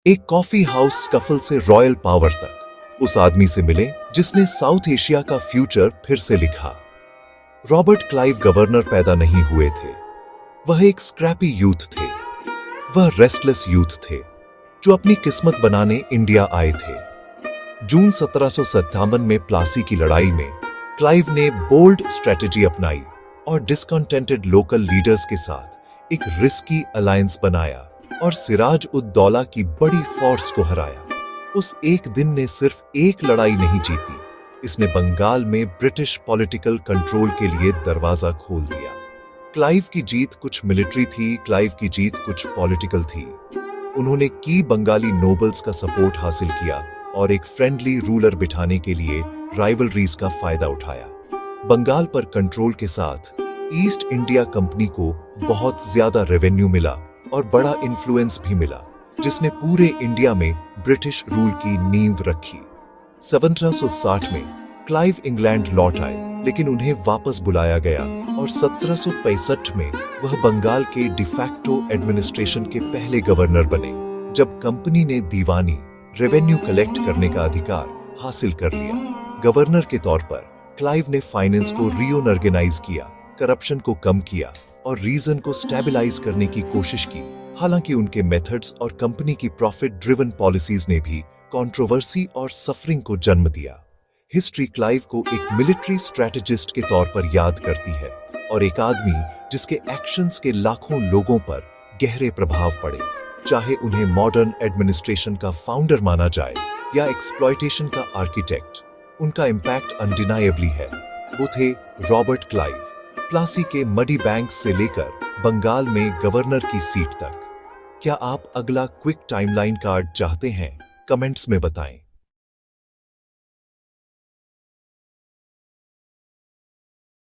एक coffee house scuffle से royal power तक उस आदमी से मिले जिसने साउथ एशिया का फ्यूचर फिर से लिखा। रॉबर्ट क्लाइव गवर्नर पैदा नहीं हुए थे। वह एक स्क्रैपी यूथ थे। वह रेस्टलेस यूथ थे जो अपनी किस्मत बनाने इंडिया आए थे। जून 1757 में प्लासी की लड़ाई में क्लाइव ने बोल्ड स्ट्रेटजी अपनाई और डिस्कंटेंटेड लोकल लीडर्स के साथ एक रिस्की अलायंस बनाया और सिराज उद दौला की बड़ी फोर्स को हराया। उस एक दिन ने सिर्फ एक लड़ाई नहीं जीती, इसने बंगाल में ब्रिटिश पॉलिटिकल कंट्रोल के लिए दरवाजा खोल दिया। क्लाइव की जीत कुछ मिलिट्री थी, क्लाइव की जीत कुछ पॉलिटिकल थी। उन्होंने की बंगाली नोबल्स का सपोर्ट हासिल किया और एक फ्रेंडली रूलर बिठाने के लिए राइवलरीज का फायदा उठाया। बंगाल पर कंट्रोल के साथ ईस्ट इंडिया कंपनी को बहुत ज्यादा रेवेन्यू मिला और बड़ा इन्फ्लुएंस भी मिला, जिसने पूरे इंडिया में ब्रिटिश रूल की नींव रखी। 1760 में क्लाइव इंग्लैंड लौट आए, लेकिन उन्हें वापस बुलाया गया और 1765 में वह बंगाल के डिफैक्टो एडमिनिस्ट्रेशन के पहले गवर्नर बने, जब कंपनी ने दीवानी रेवेन्यू कलेक्ट करने का अधिकार हासिल कर लिया। गवर्नर के तौर पर क्लाइव ने फाइनेंस को रीऑर्गेनाइज किया, करप्शन को कम किया और रीजन को स्टेबलाइज करने की कोशिश की। हालांकि उनके मेथड्स और कंपनी की प्रॉफिट ड्रिवन पॉलिसीज ने भी कंट्रोवर्सी और सफरिंग को जन्म दिया। हिस्ट्री क्लाइव को एक मिलिट्री स्ट्रेटेजिस्ट के तौर पर याद करती है और एक आदमी जिसके एक्शंस के लाखों लोगों पर गहरे प्रभाव पड़े। चाहे उन्हें मॉडर्न एडमिनिस्ट्रेशन का फाउंडर माना जाए या एक्सप्लॉयटेशन का आर्किटेक्ट, उनका इम्पैक्ट अनडिनायबली है। वो थे रॉबर्ट क्लाइव, प्लासी के मडी बैंक से लेकर बंगाल में गवर्नर की सीट तक। क्या आप अगला क्विक टाइमलाइन कार्ड चाहते हैं? कमेंट्स में बताएं।